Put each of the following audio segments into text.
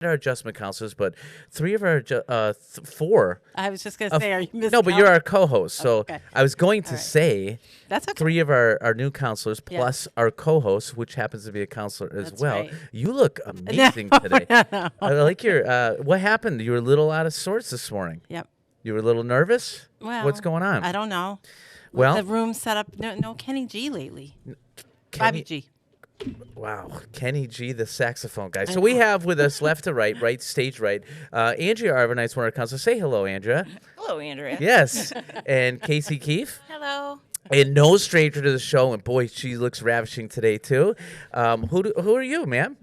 our adjustment counselors, but three of our four. I was just going to say, are you missing No, but you're our co-host. So okay. I was going to All right. say That's okay. three of our new counselors Yeah. plus our co-host, which happens to be a counselor as That's well. right. You look amazing today. I like your. What happened? You were a little out of sorts this morning. Yep. You were a little nervous. Well, what's going on? I don't know. Well, the room set up. No Kenny G lately. Kenny, Bobby G. Wow, Kenny G, the saxophone guy. So we have with us left to right, stage right, Andrea Arvanite's one of our counselors. Say hello, Andrea. Hello, Andrea. Yes, and Casey Keefe. Hello. And no stranger to the show, and boy, she looks ravishing today too. Who are you, ma'am?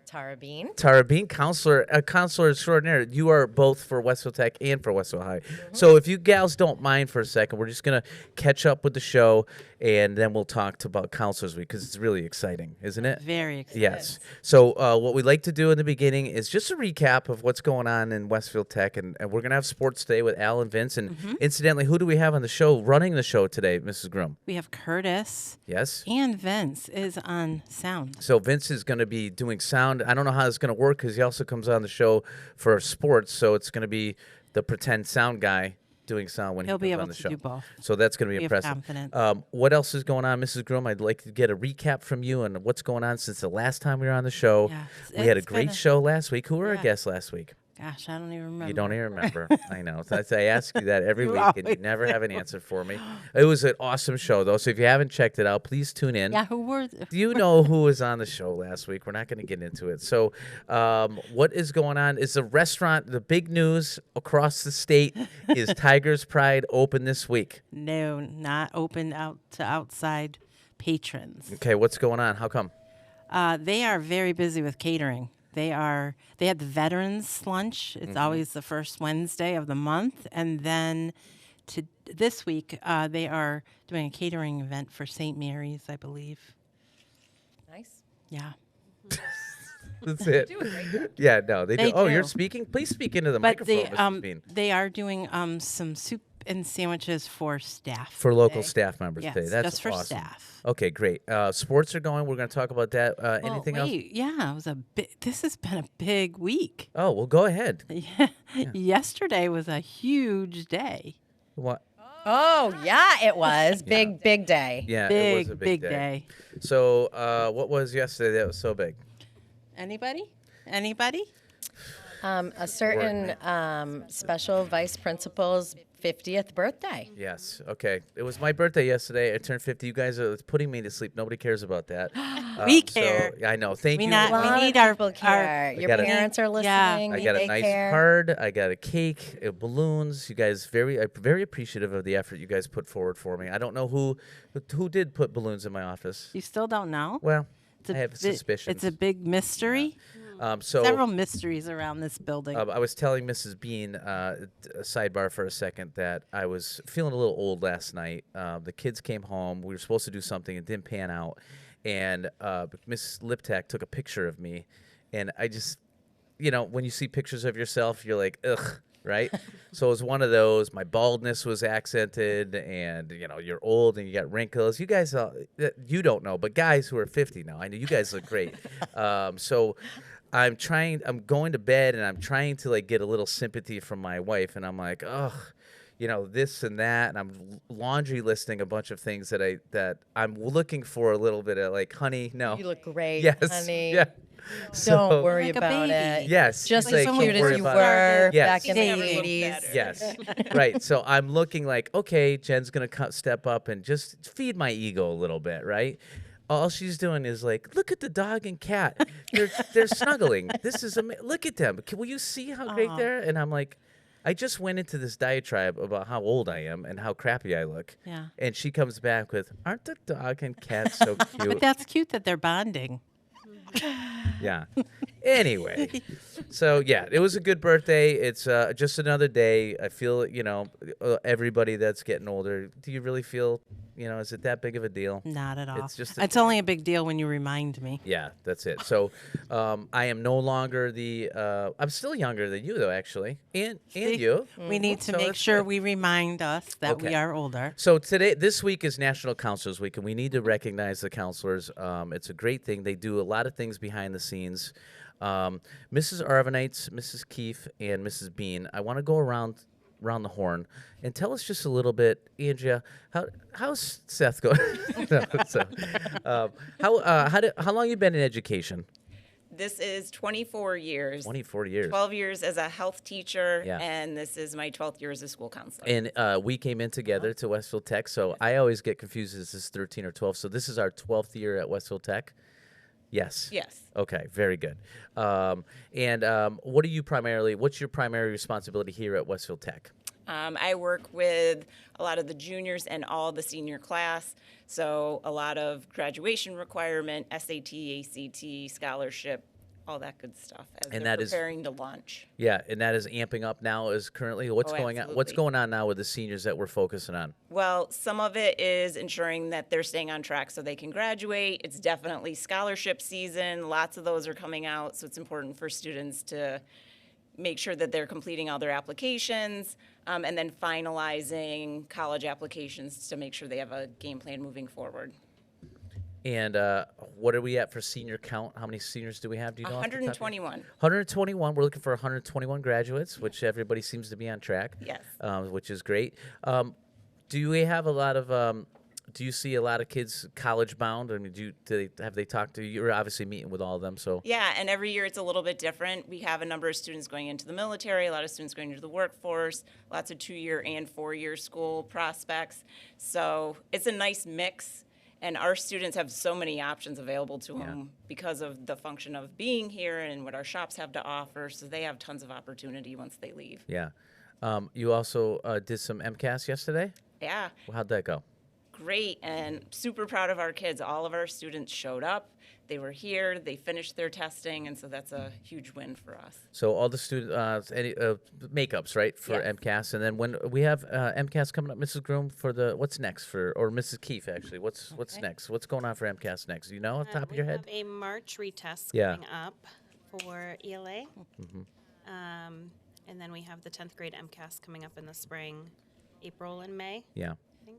Tara Bean. Tara Bean, counselor extraordinaire. You are both for Westville Tech and for Westville High. So if you gals don't mind for a second, we're just going to catch up with the show, and then we'll talk about Counselors Week because it's really exciting, isn't it? Very exciting. Yes. So what we like to do in the beginning is just a recap of what's going on in Westfield Tech, and we're going to have sports today with Al and Vince. And incidentally, who do we have on the show, running the show today, Mrs. Groom? We have Curtis. Yes. And Vince is on sound. So Vince is going to be doing sound. I don't know how it's going to work because he also comes on the show for sports, so it's going to be the pretend sound guy doing sound when He'll he be comes able on the to show. do both. So that's going to be We have impressive. confidence. What else is going on, Mrs. Groom? I'd like to get a recap from you and what's going on since the last time we were on the show. Yeah, We had a it's great been show last week. Who were our Yeah. guests last week? Gosh, I don't even remember. You don't even remember. I know. I ask you that every You week, and you always never have an answer for me. It was an awesome show, though. So if you haven't checked it out, please tune in. Yeah, who were? Do you know who was on the show last week? We're not going to get into it. So what is going on is the restaurant, the big news across the state is Tiger's Pride open this week. No, not open out to outside patrons. Okay, what's going on? How come? They are very busy with catering. They had the Veterans Lunch. It's always the first Wednesday of the month. And then this week, they are doing a catering event for St. Mary's, I believe. Nice. Yeah. That's it. Yeah, no, they do. They Oh, you're do. speaking? Please speak into the But microphone, Mrs. Bean. they are doing some soup and sandwiches for staff. For local today. staff members Yes, today. That's just for awesome. staff. Okay, great. Sports are going. We're going to talk about that. Well, Anything else? Yeah, it was this has been a big week. Oh, well, go ahead. Yesterday was a huge day. What? Oh, yeah, it was. Big day. Yeah, it was a big day. So what was yesterday that was so big? Anybody? A certain special vice principal's 50th birthday. Yes. Okay. It was my birthday yesterday. I turned 50. You guys are putting me to sleep. Nobody cares about that. We care. So, I know. Thank you. A lot need of our- people care. Your got a- parents are Yeah. listening. I got a they nice care. card. I got a cake, balloons. You guys very appreciative of the effort you guys put forward for me. I don't know who did put balloons in my office. You still don't know? Well, It's I have suspicions. It's a big mystery. So Several mysteries around this building. I was telling Mrs. Bean, a sidebar for a second, that I was feeling a little old last night. The kids came home. We were supposed to do something. It didn't pan out. And Mrs. Liptak took a picture of me. And I just, when you see pictures of yourself, you're like, ugh, right? So it was one of those. My baldness was accented, and, you're old and you got wrinkles. You guys, you don't know, but guys who are 50 now, I know you guys look great. So I'm going to bed, and I'm trying to get a little sympathy from my wife, and I'm like, ugh, this and that, and I'm laundry listing a bunch of things that I'm looking for a little bit of honey, no. You look great, Yes. honey. Yeah. Don't worry Like a about baby. it. Yes. Just She's as like, cute "Don't worry as you about were it." Yes. back in the Never looked 80s. Yes. Right. So I'm looking like, okay, Jen's going to step up and just feed my ego a little bit, right? All she's doing is look at the dog and cat. They're snuggling. This is look at them. Will you see how great they're? And I'm like, I just went into this diatribe about how old I am and how crappy I look. Yeah. And she comes back with, aren't the dog and cat so But cute? that's cute that they're bonding. Yeah. Anyway, so yeah, it was a good birthday. It's just another day. I feel, everybody that's getting older. Do you really feel, is it that big of a deal? Not at all. It's just It's only a big deal when you remind me. Yeah, that's it. So I am no longer I'm still younger than you, though, actually. And you. We need to So make that's sure good. we remind us that we Okay. are older. So this week is National Counselors Week, and we need to recognize the counselors. It's a great thing. They do a lot of things behind the scenes. Mrs. Arvanites, Mrs. Keefe, and Mrs. Bean, I want to go around the horn and tell us just a little bit, Andrea. How's Seth going? No, so, how long you been in education? This is 24 years. 24 years. 12 years as a health teacher, Yeah. and this is my 12th year as a school counselor. And we came in together to Westfield Tech, so I always get confused as this is 13 or 12. So this is our 12th year at Westfield Tech. Yes. Yes. Okay. Very good. What's your primary responsibility here at Westfield Tech? I work with a lot of the juniors and all the senior class, so a lot of graduation requirement, SAT, ACT, scholarship, all that good stuff as And they're that is- preparing to launch. Yeah, and that is amping up now. Is currently what's Oh, going on? What's absolutely. going on now with the seniors that we're focusing on? Well, some of it is ensuring that they're staying on track so they can graduate. It's definitely scholarship season. Lots of those are coming out, so it's important for students to make sure that they're completing all their applications, and then finalizing college applications to make sure they have a game plan moving forward. And what are we at for senior count? How many seniors do we have? Do you know? off the top of your- 121. 121. We're looking for 121 graduates, which everybody seems to be on track. Yes. Which is great. Do we have a lot of? Do you see a lot of kids college bound? I mean, have they talked to you? You're obviously meeting with all of them, so Yeah, and every year it's a little bit different. We have a number of students going into the military, a lot of students going into the workforce, lots of 2-year and 4-year school prospects. So it's a nice mix, and our students have so many options available to them because of the function of being here and what our shops have to offer. So they have tons of opportunity once they leave. yeah. You also did some MCAS yesterday. Yeah. How'd that go? Great, and super proud of our kids. All of our students showed up. They were here. They finished their testing, and so that's a huge win for us. So all the student makeups, right, for Yes. MCAS, and then when we have MCAS coming up, Mrs. Groom, for the what's next or Mrs. Keefe actually, what's next? What's going on for MCAS next? Do you know off the top of your head? We have a March retest Yeah. coming up for ELA. And then we have the 10th grade MCAS coming up in the spring, April and May. Yeah,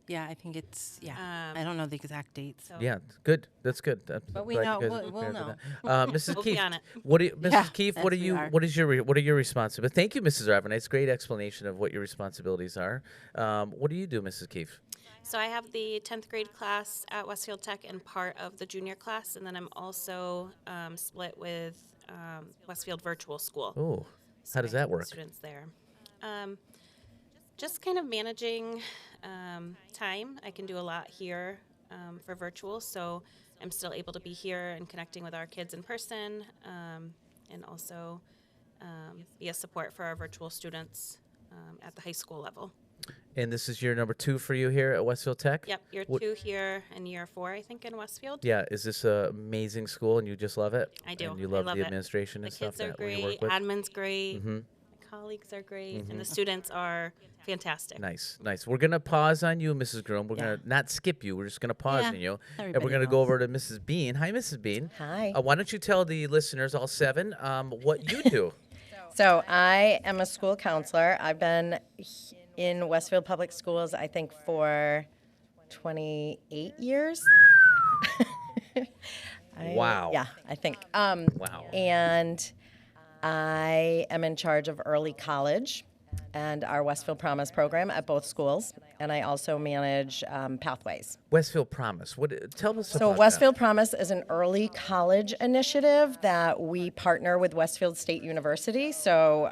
Yeah, I think it's, I don't know the exact dates. So yeah, good. That's good. But we Glad know- you guys are we'll prepared for know. that. Mrs. We'll be Keefe, on it. Mrs. Yeah, Keefe, yes, what are we you? are. What are your responsibilities? Thank you, Mrs. Arvin. It's a great explanation of what your responsibilities are. What do you do, Mrs. Keefe? So I have the 10th grade class at Westfield Tech and part of the junior class, and then I'm also split with Westfield Virtual School. Oh, So how does I that have work? Students there. Just kind of managing time. I can do a lot here for virtual, so I'm still able to be here and connecting with our kids in person, and also be a support for our virtual students at the high school level. And this is year number 2 for you here at Westfield Tech? Yep, year What- 2 here and year 4, I think, in Westfield. Yeah, is this an amazing school and you just love it? I do. And you I love love the it. administration The and stuff kids are that we great, work with? admin's great, my colleagues are great, and the students are fantastic. Nice, nice. We're going to pause on you, Mrs. Groom. We're Yeah. going to not skip you. We're just going to pause Yeah, on you. And we're everybody going to go knows. over to Mrs. Bean. Hi, Mrs. Bean. Hi. Why don't you tell the listeners, all 7, what you do? So I am a school counselor. I've been in Westfield Public Schools, I think, for 28 years. Wow. Yeah, I think. Wow. And I am in charge of early college and our Westfield Promise program at both schools. And I also manage Pathways. Westfield Promise. Tell us So about Westfield Promise is an early college initiative that we partner with Westfield State University. So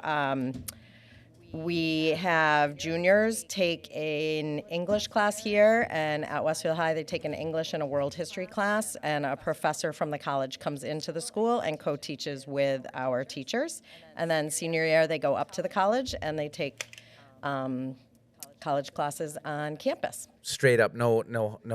we have juniors take an English class here, and at Westfield High they take an English and a world history class, and a professor from the college comes into the school and co-teaches with our teachers. And then senior year they go up to the college and they take college classes on campus. that. Straight up, no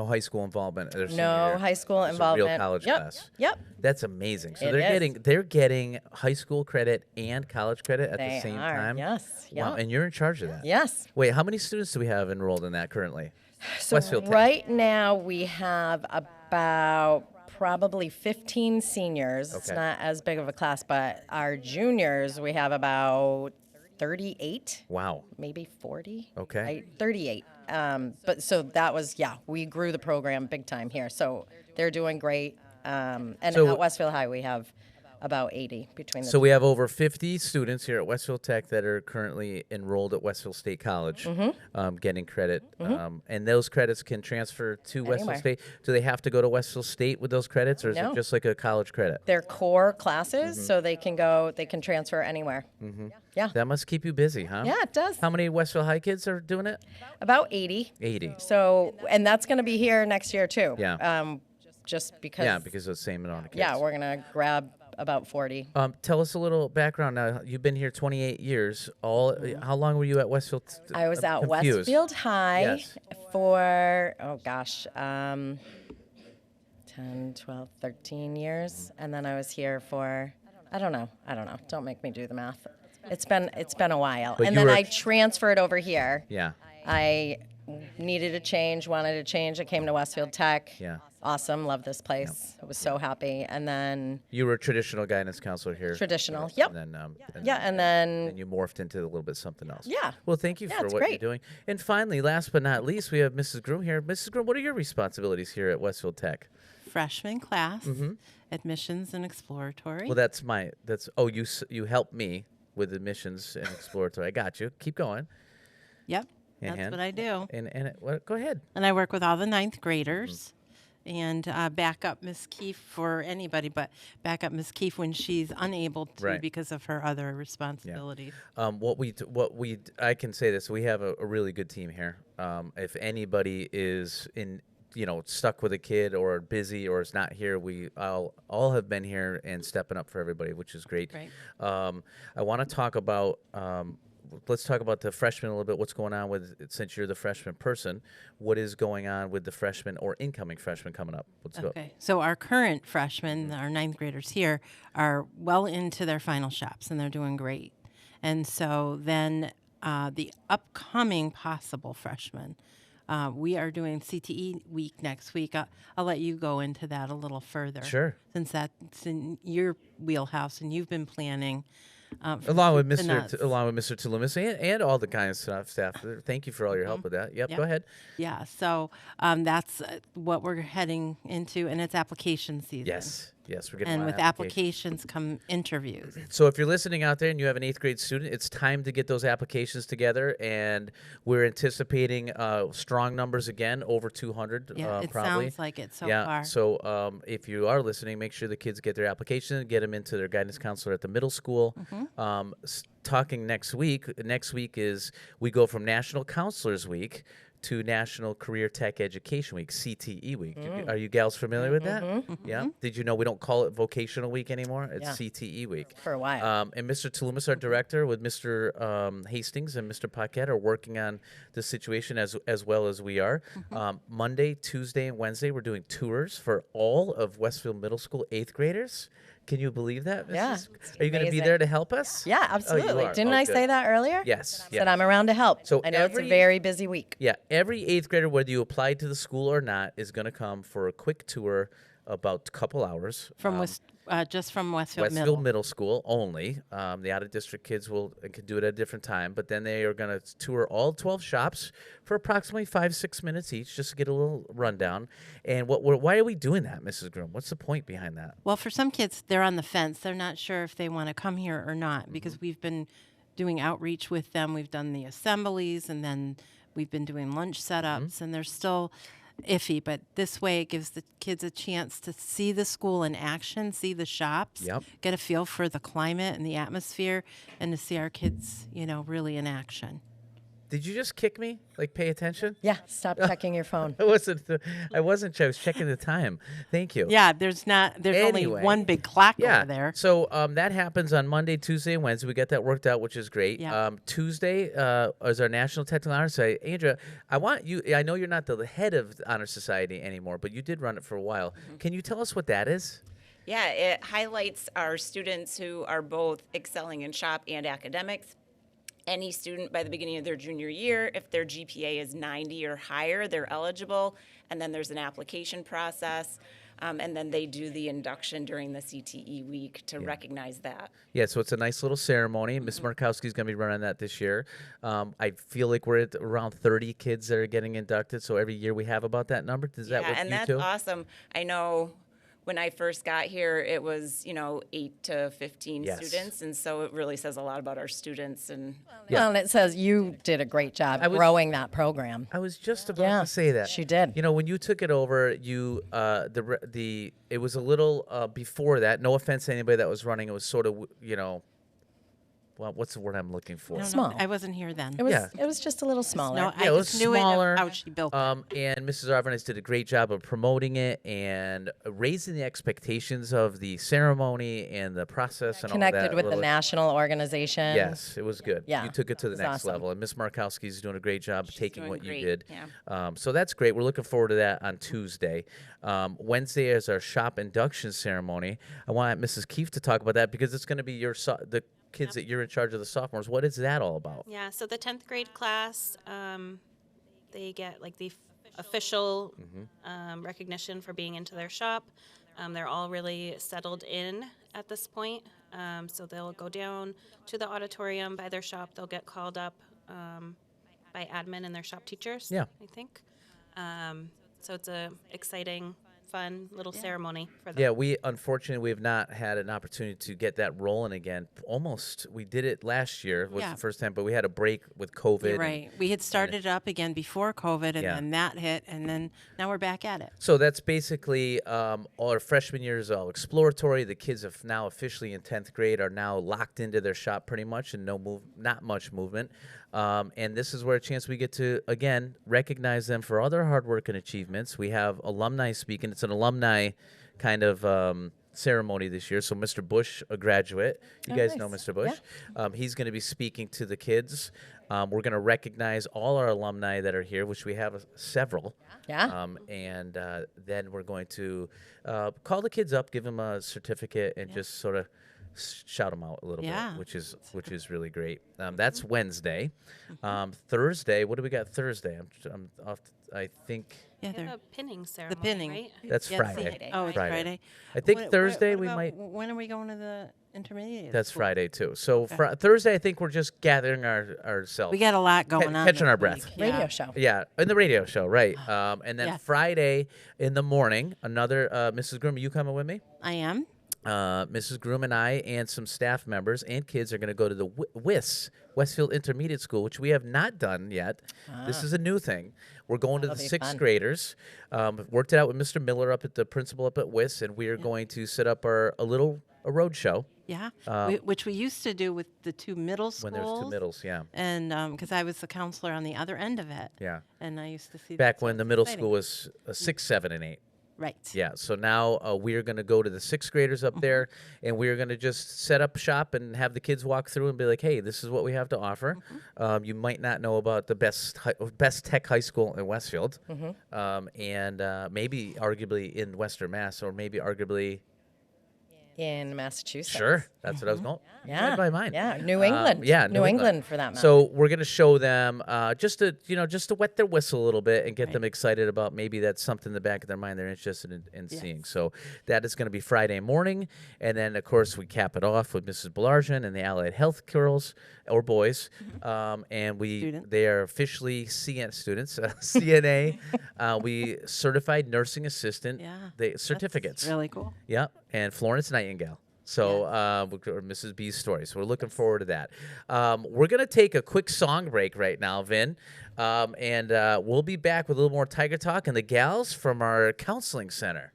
high school involvement. Their senior No year. high school It's involvement. A real college Yep, class. yep. That's amazing. So It they're getting high school credit and college credit at the They same are, time. yes, Wow, yep. and you're in charge of that. Yes. Wait, how many students do we have enrolled in that currently? So Westfield Tech. right now we have about probably 15 seniors. It's Okay. not as big of a class, but our juniors we have about 38, Wow. maybe 40. Okay. 38. But so that was we grew the program big time here. So they're doing great. And So- at Westfield High we have about 80 between the So two. we have over 50 students here at Westfield Tech that are currently enrolled at Westfield State College, getting credit. And those credits can transfer to Westfield Anywhere. State. Do they have to go to Westfield State with those credits, or is No. it just like a college credit? They're core classes, so they can transfer anywhere. Yeah. That must keep you busy, huh? Yeah, it does. How many Westfield High kids are doing it? About 80. 80. So, and that's going to be here next year too. Yeah. Just because. Yeah, because of the same amount of kids. Yeah, we're going to grab about 40. Tell us a little background now. You've been here 28 years. How long were you at Westfield? I was at confused. Westfield High Yes. for, 10, 12, 13 years. And then I was here for, I don't know. Don't make me do the math. It's been a while. But And you then were- I transferred over here. Yeah. I needed a change, wanted a change. I came to Westfield Tech. Yeah. Awesome. Love this place. I was so happy. And then You were a traditional guidance counselor here. traditional. Yep. And then, And then and you morphed into a little bit something else. Yeah. Well, thank you Yeah, for it's what great. you're doing. And finally, last but not least, we have Mrs. Groom here. Mrs. Groom, what are your responsibilities here at Westfield Tech? Freshman class, admissions and exploratory. Well, you help me with admissions and exploratory. I got you. Keep going. Yep, And- that's what I do. Go ahead. And I work with all the ninth graders and back up Miss Keefe for anybody, but back up Miss Keefe when she's unable to Right. because of her other responsibilities. I can say this: we have a really good team here. If anybody is stuck with a kid or busy or is not here, we all have been here and stepping up for everybody, which is great. Right. I want to talk about. Let's talk about the freshmen a little bit. What's going on since you're the freshman person? What is going on with the freshmen or incoming freshmen coming up? Let's go. Okay, so our current freshmen, our ninth graders here, are well into their final shops and they're doing great. And so then the upcoming possible freshmen, we are doing CTE week next week. I'll let you go into that a little further. Sure. Since that's in your wheelhouse and you've been planning. Along with the nuts. Mr. Tulumis and all the kind of staff. Thank you for all your help with that. Yep. Yep. Go ahead. Yeah, so that's what we're heading into, and it's application season. Yes, we're getting. And a lot with of applications come interviews. So if you're listening out there and you have an 8th grade student, it's time to get those applications together, and we're anticipating strong numbers again, over 200. Yeah, it probably. sounds like it so Yeah. far. So if you are listening, make sure the kids get their application, get them into their guidance counselor at the middle school. Mm-hmm. Talking next week. Next week is we go from National Counselors Week to National Career Tech Education Week, CTE Week. Are you gals familiar with that? Yeah. Did you know we don't call it Vocational Week anymore? It's Yeah. CTE Week. For a while. And Mr. Tulumis, our director, with Mr. Hastings and Mr. Paquette are working on the situation as well as we are. Monday, Tuesday, and Wednesday, we're doing tours for all of Westfield Middle School 8th graders. Can you believe that, Mrs.? Yeah, Are you going to be amazing. there to help us? Yeah, Oh, you absolutely. are. Didn't Oh, I good. say that earlier? Yes. Said I'm around to help. So I know it's every- a very busy week. Yeah, every 8th grader, whether you applied to the school or not, is going to come for a quick tour, about a couple hours. From just from Westfield, Westfield Middle. Middle School only. The out-of-district kids can do it at a different time, but then they are going to tour all 12 shops for approximately 5-6 minutes each, just to get a little rundown. And why are we doing that, Mrs. Groom? What's the point behind that? Well, for some kids, they're on the fence. They're not sure if they want to come here or not because we've been doing outreach with them. We've done the assemblies, and then we've been doing lunch setups, and they're still iffy. But this way, it gives the kids a chance to see the school in action, see the shops, Yep. get a feel for the climate and the atmosphere, and to see our kids, really in action. Did you just kick me? Like, pay attention? Yeah, stop checking your phone. I wasn't. I was checking the time. Thank you. Yeah, there's only Anyway. one big clock Yeah. over there. So that happens on Monday, Tuesday, and Wednesday. We got that worked out, which is great. Yeah. Tuesday is our National Technical Honor Society. Andrea, I want you. I know you're not the head of the Honor Society anymore, but you did run it for a while. Can you tell us what that is? Yeah, it highlights our students who are both excelling in shop and academics. Any student by the beginning of their junior year, if their GPA is 90 or higher, they're eligible. And then there's an application process. And then they do the induction during the CTE week to recognize that. Yeah, so it's a nice little ceremony. Miss Markowski's going to be running that this year. I feel like we're at around 30 kids that are getting inducted. So every year we have about that number. Does that work and for you that's too? awesome. I know when I first got here, it was, 8 to 15 Yes. students. And so it really says a lot about our students. And Well, and it says you did a great job growing that program. I was just about Yeah, to say that. she did. When you took it over, you it was a little before that. No offense to anybody that was running. It was sort of well, what's the word I'm looking for? I don't know. Small. I wasn't here then. It was Yeah. it was just a little smaller. No, Yeah, I it was just knew smaller. how she built it. And Mrs. Arvanes did a great job of promoting it and raising the expectations of the ceremony and the process and all Connected that. with the little- national organization. Yes, it was good. Yeah, You took it to the it was next awesome. level. And Miss Markowski's doing a great job taking doing what you great, did. yeah. So that's great. We're looking forward to that on Tuesday. Wednesday is our shop induction ceremony. I want Mrs. Keefe to talk about that because it's going to be the kids that you're in charge of, the sophomores. What is that all about? Yeah, so the 10th grade class, they get like the official recognition for being into their shop. They're all really settled in at this point. So they'll go down to the auditorium by their shop. They'll get called up by admin and their shop teachers, Yeah. I think. So it's a exciting, fun little ceremony for them. Yeah, we have not had an opportunity to get that rolling again. We did it last year, was Yeah. the first time, but we had a break with COVID. You're right. We had started it up again before COVID, and Yeah. then that hit, and then now we're back at it. So that's basically all our freshman year is all exploratory. The kids have now officially in 10th grade are now locked into their shop pretty much, and not much movement. And this is where a chance we get to, again, recognize them for all their hard work and achievements. We have alumni speaking. It's an alumni kind of ceremony this year. So Mr. Bush, a graduate. You guys know nice. Mr. Bush. He's going to be speaking to the kids. We're going to recognize all our alumni that are here, which we have several. Yeah. And then we're going to call the kids up, give them a certificate, and just sort of shout them out a little Yeah. bit, which is really great. That's Wednesday. Thursday, what do we got Thursday? I'm off. I think Yeah, They have they're a pinning ceremony, pinning. right? that's Yeah, Friday. Oh, it's Friday. I think What- Thursday what we about- might. When are we going to the intermediate? That's school? Friday too. So Okay. Thursday, I think we're just gathering ourselves. We got a lot going on. catching this our breath. week. Radio Yeah. show. Yeah, in the radio show, right? And then Yes. Friday in the morning, another Mrs. Groom, are you coming with me? I am. Mrs. Groom and I and some staff members and kids are going to go to the Westfield Intermediate School, which we have not done yet. This is a new thing. We're going to the That'll be sixth fun. graders. Worked it out with Mr. Miller up at the principal up at WIS, and we are going to set up a road show Yeah. Which we used to do with the two middle schools. when there's two middles. Yeah, And because I was the counselor on the other end of it. yeah. And I used to see Back that, so when the it's middle exciting. school was 6, 7, and 8. Right. Yeah, so now we are going to go to the sixth graders up there, and we are going to just set up shop and have the kids walk through and be like, "Hey, this is what we have to offer." You might not know about the best tech high school in Westfield, and maybe arguably in Western Mass, or maybe arguably. In Massachusetts. Sure, that's what I was going. Yeah. Read my mind. Yeah. New England. Yeah, New England for that matter. So we're gonna show them just to wet their whistle a little bit and get them excited about maybe that's something in the back of their mind they're interested in seeing. So that is going to be Friday morning, and then of course we cap it off with Mrs. Belarjan and the Allied Health girls or boys, and Students. they are officially students, CNA, we certified nursing assistant, Yeah. certificates. Really cool. Yeah, and Florence Nightingale. So, or Mrs. B's story. So we're looking forward to that. We're gonna take a quick song break right now, Vin, and we'll be back with a little more Tiger Talk and the gals from our counseling center.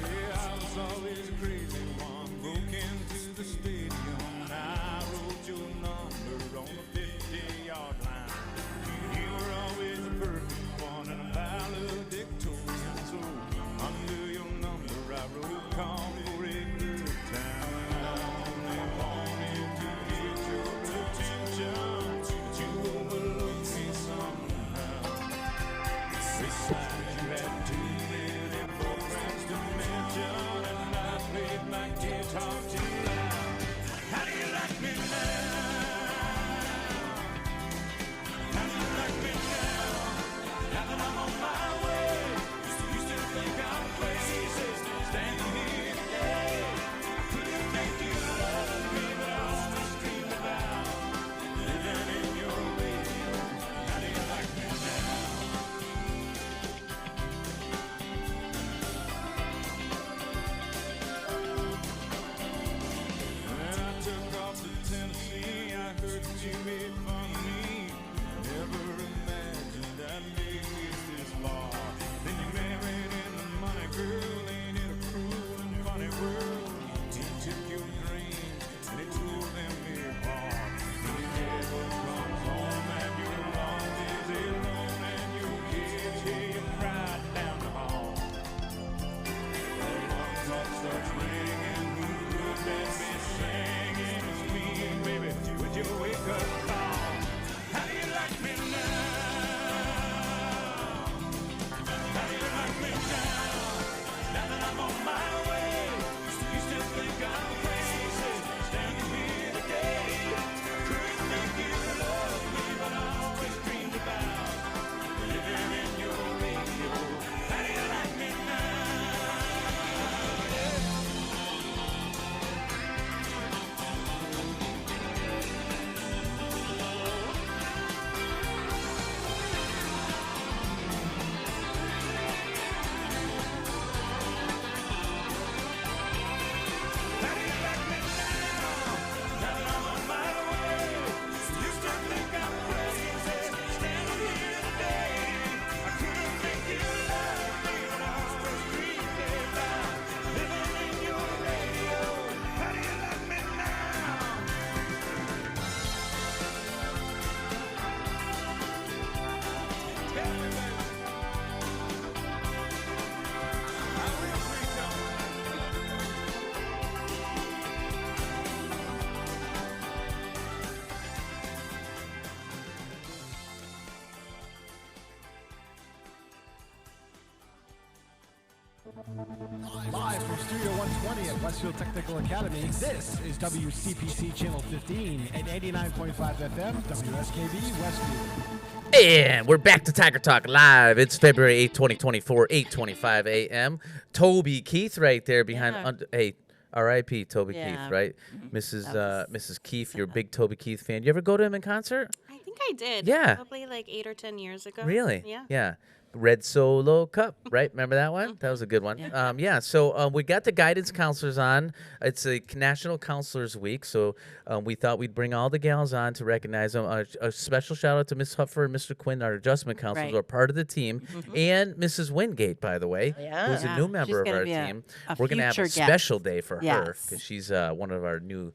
Yeah, I was always a crazy one. Broke into the stadium and I wrote your number on the 50-yard line. Live from Studio 120 at Westfield Technical Academy, this is WCPC Channel 15 and 89.5 FM, WSKB Westfield. And we're back to Tiger Talk Live. It's February 8th, 2024, 8:25 a.m. Toby Keith right there behind. Yeah. Hey, R.I.P. Toby Yeah. Keith, right? Mrs. Keith, you're a big Toby Keith fan. You ever go to him in concert? I think I did. Yeah. Probably like 8 or 10 years ago. Really? Yeah. Yeah. Red Solo Cup, right? Remember that one? That was a good one. So we got the guidance counselors on. It's a National Counselors Week, so we thought we'd bring all the gals on to recognize them. A special shout out to Miss Huffer and Mr. Quinn, our adjustment counselors, Right. who are part of the team, and Mrs. Wingate, by the way, who's a Yeah. new She's member of gonna our be a team. We're going to have a future guest. special day for her Yes. because she's one of our new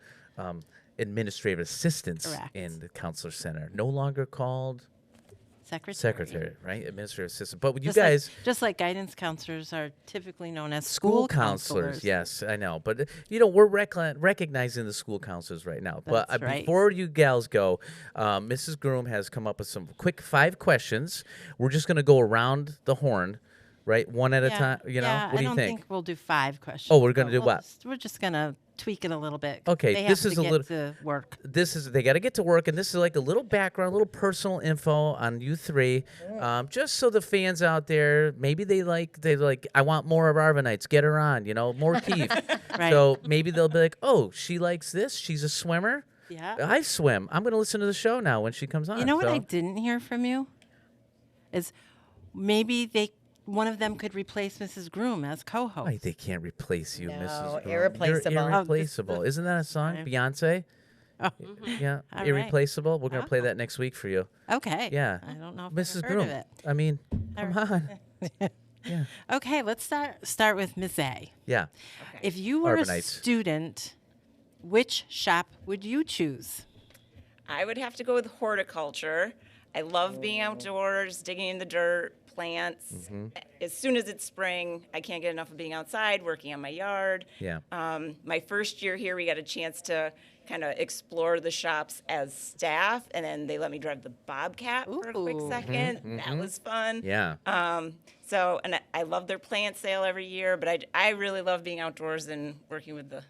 administrative assistants Correct. in the Counselor Center. No longer called secretary, right? Administrative assistant. But with you guys, just like guidance counselors are typically known as school counselors. Yes, I know. But, we're recognizing the school counselors right now. But That's right. before you gals go, Mrs. Groom has come up with some quick 5 questions. We're just going to go around the horn, right? One at a time. What do you I don't think? we'll do 5 questions. Oh, we're gonna but do what? We're just going to tweak it a little bit. Okay, They this have is to a get little- to work. They got to get to work, and this is like a little background, a little personal info on you 3, just so the fans out there, maybe they like, I want more of Arvanites, get her on, more Keith. Right. So maybe they'll be like, oh, she likes this, she's a swimmer. Yeah. I swim. I'm going to listen to the show now when she comes on. You know what So- I didn't hear from you? Is maybe one of them could replace Mrs. Groom as co-host. Why, they can't replace you, No, Mrs. Groom. irreplaceable. You're Oh, irreplaceable. Isn't that a song? Beyonce? Oh. Yeah, All right. irreplaceable. We're going to play that next week for you. Okay. Yeah. I don't know if Mrs. I've heard Groom. of it. I mean, come on. Yeah. Okay, let's start with Miss A. Yeah. If you were a Urbanites. student, which shop would you choose? I would have to go with horticulture. I love being outdoors, digging in the dirt, plants. As soon as it's spring, I can't get enough of being outside, working on my yard. Yeah. My first year here, we got a chance to kind of explore the shops as staff, and then they let me drive the Bobcat for a quick Ooh. second. That was fun. Yeah. And I love their plant sale every year, but I really love being outdoors and working with the.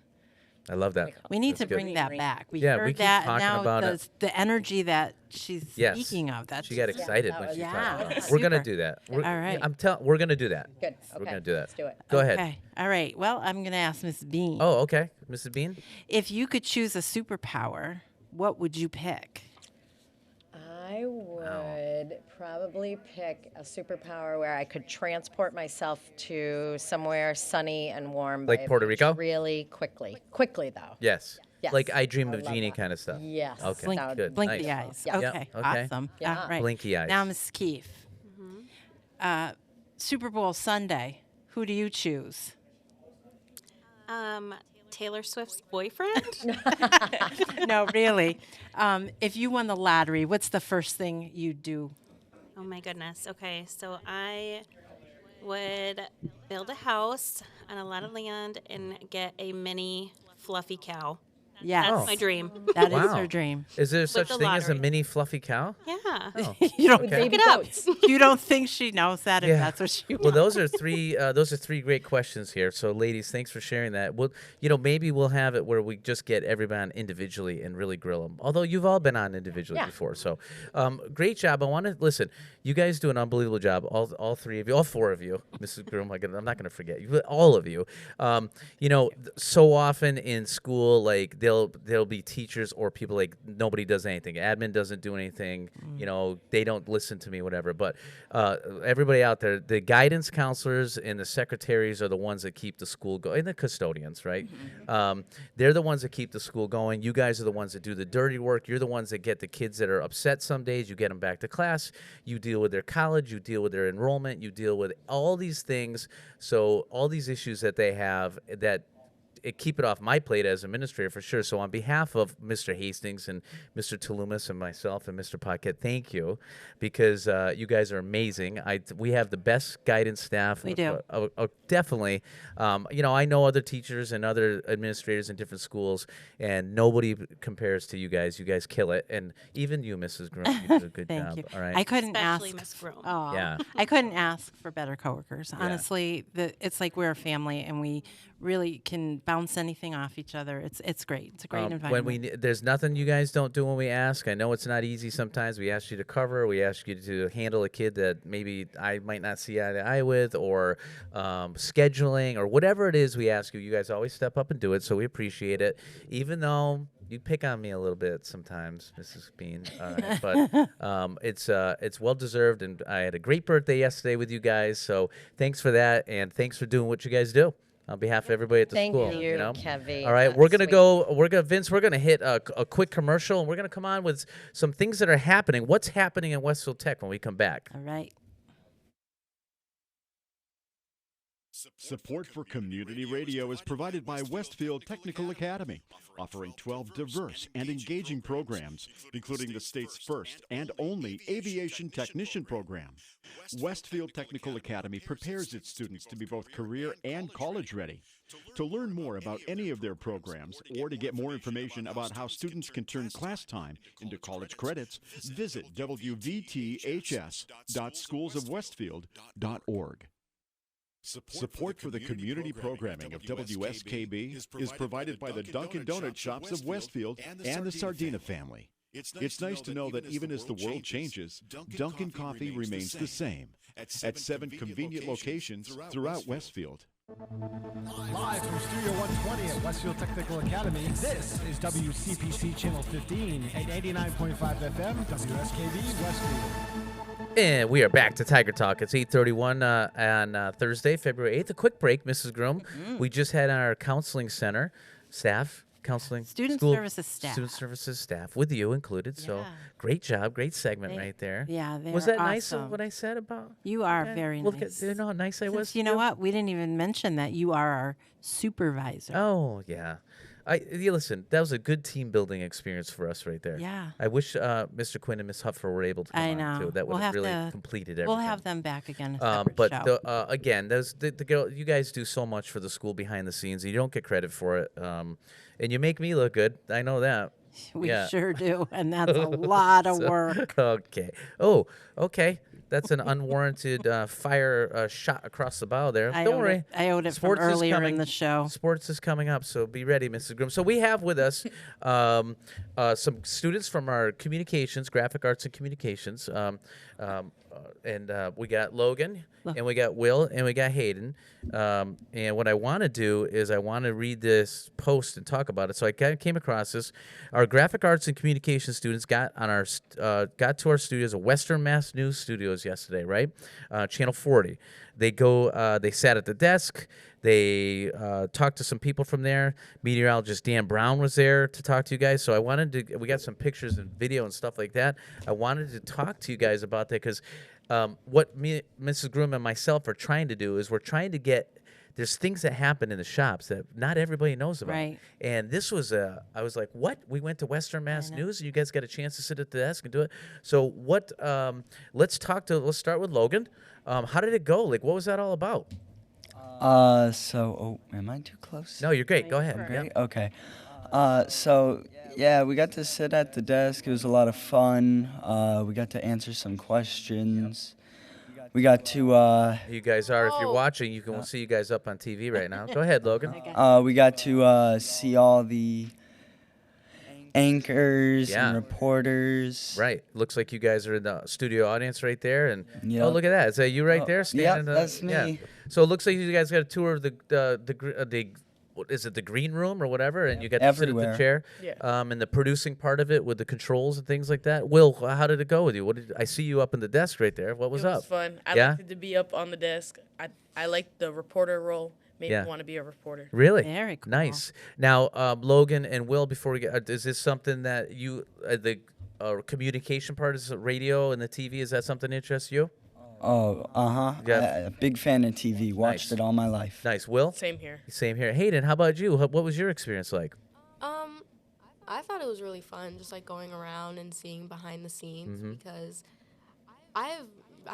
I love that. We need That's to good. bring that back. We Yeah, heard we keep that, talking and now about it. the energy that she's Yes. speaking of. That's She got just- excited that when was- she Yeah, talked about it. that's We're gonna super. do that. All right. We're gonna do that. Good. We're Okay, gonna do that. let's do it. Go ahead. Okay. All right. Well, I'm going to ask Miss Bean. Oh, okay. Mrs. Bean? If you could choose a superpower, what would you pick? I would probably pick a superpower where I could transport myself to somewhere sunny and warm. Like by a Puerto beach Rico? Really quickly. Quickly, though. Yes. Yes. Like I Dream I of love Genie that. kind of stuff. Yes. Okay. Blink, Good. blink Nice. the eyes. Yeah. Yep, Okay. okay. Awesome. Yeah. All right. Blinky eyes. Now, Miss Keefe. Super Bowl Sunday. Who do you choose? Taylor Swift's boyfriend? No, really. If you won the lottery, what's the first thing you'd do? Oh my goodness. Okay, so I would build a house on a lot of land and get a mini fluffy cow. Yes. That's my dream. That is Wow. her dream. Is there such the thing as a lottery. mini fluffy cow? Yeah. You don't Okay. Look it up. you don't think she knows that if that's what she Well, wants? those are three great questions here. So, ladies, thanks for sharing that. We'll, maybe we'll have it where we just get everybody on individually and really grill them. Although you've all been on individually Yeah. before, so great job. I want to listen. You guys do an unbelievable job. All 3 of you, all 4 of you, Mrs. Groom. I'm not going to forget you. But all of you. So often in school, like there'll be teachers or people like nobody does anything. Admin doesn't do anything. They don't listen to me, whatever. But everybody out there, the guidance counselors and the secretaries are the ones that keep the school going, and the custodians, right? They're the ones that keep the school going. You guys are the ones that do the dirty work. You're the ones that get the kids that are upset some days. You get them back to class. You deal with their college. You deal with their enrollment. You deal with all these things. So all these issues that they have that keep it off my plate as administrator for sure. So on behalf of Mr. Hastings and Mr. Tulumis and myself and Mr. Paquette, thank you, because you guys are amazing. We have the best guidance staff. We do. Definitely. I know other teachers and other administrators in different schools, and nobody compares to you guys. You guys kill it, and even you, Mrs. Groom, you do a good Thank job. you. All right. I couldn't Especially ask. Miss Groom. Oh, Yeah. I couldn't ask for better coworkers. Honestly, it's like we're a family, and we really can bounce anything off each other. It's great. It's a great environment. There's nothing you guys don't do when we ask. I know it's not easy sometimes. We ask you to cover. We ask you to handle a kid that maybe I might not see eye to eye with, or scheduling, or whatever it is we ask you. You guys always step up and do it, so we appreciate it. Even though you pick on me a little bit sometimes, Mrs. Bean, but it's well deserved, and I had a great birthday yesterday with you guys. So thanks for that, and thanks for doing what you guys do on behalf of everybody at the Thank school. you, know? Kevy. All right, That's we're gonna sweet. go. Vince, we're gonna hit a quick commercial, and we're gonna come on with some things that are happening. What's happening in Westfield Tech when we come back? All right. Support for community radio is provided by Westfield Technical Academy, offering 12 diverse and engaging programs, including the state's first and only aviation technician program. Westfield Technical Academy prepares its students to be both career and college ready. To learn more about any of their programs, or to get more information about how students can turn class time into college credits, visit wvths.schoolsofwestfield.org. Support for the community programming of WSKB is provided by the Dunkin' Donut shops of Westfield and the Sardina family. It's nice to know that even as the world changes, Dunkin' Coffee remains the same at 7 convenient locations throughout Westfield. Live from Studio 120 at Westfield Technical Academy, this is WCPC Channel 15 at 89.5 FM, WSKB Westfield. And we are back to Tiger Talk. It's 8:31 on Thursday, February 8th. A quick break, Mrs. Groom. We just had our counseling center staff, Student school services staff. Student services staff, with you included. So Yeah. great job, great segment right there. Yeah, they Was are that nice awesome. what I said about? You are that? very Look nice. At, you know how nice I was. You to know what? We didn't even mention that you are our supervisor. Oh yeah. Listen, that was a good team building experience for us right there. Yeah. I wish Mr. Quinn and Miss Huffer were able to come I on know. too. That would We'll have have really to- completed everything. We'll have them back again. A separate But show. again, the girl, you guys do so much for the school behind the scenes. You don't get credit for it, and you make me look good. I know that. we yeah. sure do, and that's a lot of work. Okay. Oh, okay. That's an unwarranted fire shot across the bow there. Don't worry. I owed it Sports from is earlier coming. in the show. Sports is coming up, so be ready, Mrs. Groom. So we have with us some students from our communications, graphic arts and communications, and we got Logan, and we got Will, and we got Hayden. And what I want to do is I want to read this post and talk about it. So I came across this. Our graphic arts and communication students got to our studios at Western Mass News Studios yesterday, right? Channel 40. They sat at the desk. They talked to some people from there. Meteorologist Dan Brown was there to talk to you guys. So we got some pictures and video and stuff like that. I wanted to talk to you guys about that because what me, Mrs. Groom, and myself are trying to do is we're trying to get, there's things that happen in the shops that not everybody knows about. Right. And this was I was like, what? We went to Western Mass News and you guys got a chance to sit at the desk and do it. So let's start with Logan. How did it go? Like, what was that all about? Am I too close? No, you're great. Go ahead. Great? Yeah. Okay. We got to sit at the desk. It was a lot of fun. We got to answer some questions. We got to, You guys are, if you're watching, you can see you guys up on TV right now. Go ahead, Logan. we got to see all the anchors Yeah. and reporters. Right. Looks like you guys are in the studio audience right there. And Yep. oh, look at that. Is that you right Oh, there? yep, Standing that's me. Yeah. So it looks like you guys got a tour of the what is it, the green room or whatever, and you got to sit at the Everywhere. chair. Yeah. And the producing part of it with the controls and things like that. Will, how did it go with you? I see you up in the desk right there. What was It up? was fun. I Yeah? liked it to be up on the desk. I liked the reporter role. Made Yeah. me want to be a reporter. Really? Very cool. Nice. Now, Logan and Will, before we get, is this something that you, the communication part is radio and the TV, is that something that interests you? Oh, uh-huh. Yeah. A big fan of TV. Watched Nice. it all my life. Nice. Will? Same here. Same here. Hayden, how about you? What was your experience like? I thought it was really fun, just like going around and seeing behind the scenes because I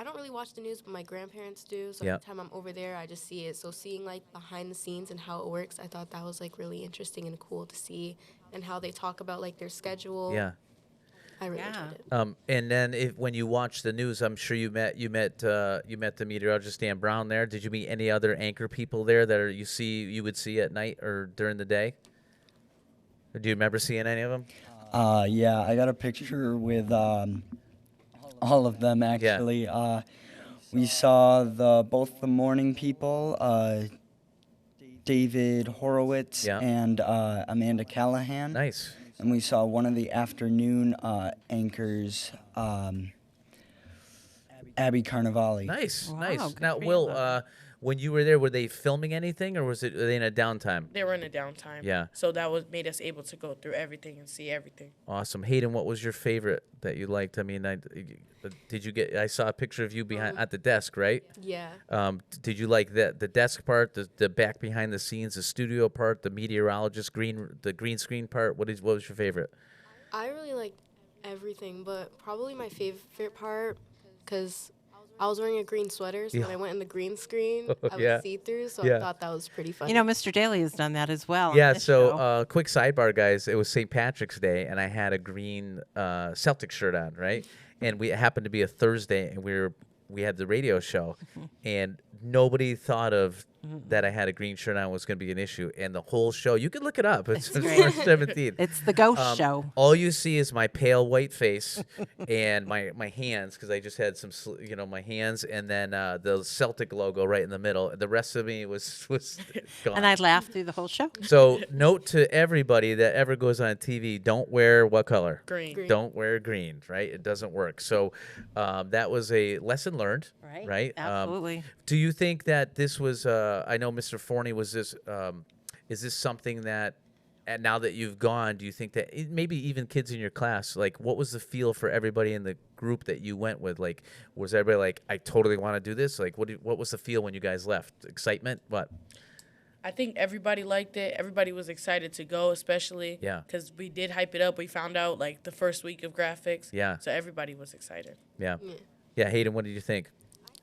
don't really watch the news, but my grandparents do. So Yeah. every time I'm over there, I just see it. So seeing like behind the scenes and how it works, I thought that was like really interesting and cool to see, and how they talk about like their schedule. Yeah. I really Yeah. enjoyed it. And then when you watch the news, I'm sure you met the meteorologist Dan Brown there. Did you meet any other anchor people there that you would see at night or during the day? Or do you remember seeing any of them? Yeah, I got a picture with all of them actually. We saw both the morning people, David Horowitz Yeah. and Amanda Callahan. Nice. And we saw one of the afternoon anchors, Abby Carnevale. Nice. Wow, Nice. good Now, for you. Will, when you were there, were they filming anything, or were they in a downtime? They were in a downtime. Yeah. So that made us able to go through everything and see everything. Awesome. Hayden, what was your favorite that you liked? I mean, did you get? I saw a picture of you behind at the desk, right? Yeah. Did you like the desk part, the back behind the scenes, the studio part, the meteorologist the green screen part? What was your favorite? I really liked everything, but probably my favorite part, because I was wearing a green sweater, so Yeah. when I went in the green screen, I was Yeah. see-through, so Yeah. I thought that was pretty funny. You know, Mr. Daly has done that as well. on Yeah, this so show. quick sidebar, guys. It was St. Patrick's Day, and I had a green Celtic shirt on, right? And it happened to be a Thursday, and we had the radio show, and nobody thought of that I had a green shirt on was going to be an issue. And the whole show, you can look it up. It's great. March 17th. It's the ghost show. All you see is my pale white face and my hands, because I just had some, my hands, and then the Celtic logo right in the middle. The rest of me was gone. And I laughed through the whole show. So note to everybody that ever goes on TV, don't wear what color? Green. Green. Don't wear green, right? It doesn't work. So that was a lesson learned, right? Absolutely. Do you think that this was, I know Mr. Forney was this, is this something that, and now that you've gone, do you think that maybe even kids in your class, like what was the feel for everybody in the group that you went with? Like, was everybody like, I totally want to do this? Like, what was the feel when you guys left? Excitement? What? I think everybody liked it. Everybody was excited to go, especially Yeah. because we did hype it up. We found out like the first week of graphics. Yeah. So everybody was excited. Yeah. Yeah, Hayden, what did you think?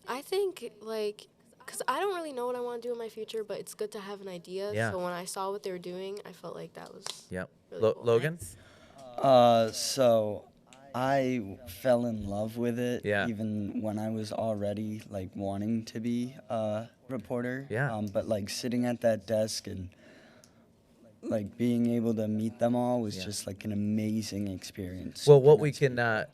I think, like, because I don't really know what I want to do in my future, but it's good to have an idea. Yeah. So when I saw what they were doing, I felt like that was Yep. really cool. Logan? So I fell in love with it, Yeah. even when I was already like wanting to be a reporter. Yeah. But like sitting at that desk and like being able to meet them all was Yeah. just like an amazing experience. Well, what we can now,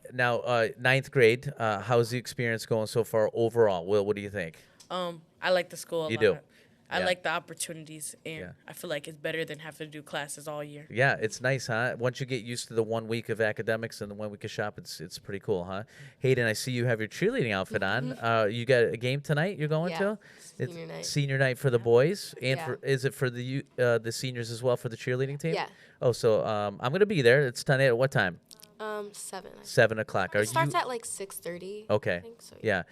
ninth grade. How's the experience going so far overall? Will, what do you think? I like the school a You lot. do? I Yeah. like the opportunities, and Yeah. I feel like it's better than having to do classes all year. Yeah, it's nice, huh? Once you get used to the 1 week of academics and the 1 week of shop, it's pretty cool, huh? Hayden, I see you have your cheerleading outfit on. You got a game tonight you're going Yeah, to? senior It's night. senior night for the boys, and Yeah. is it for the seniors as well for the cheerleading team? Yeah. Oh, so I'm gonna be there. It's tonight at what time? 7. 7:00. Are It starts you at like 6:30. okay? I think so, Yeah.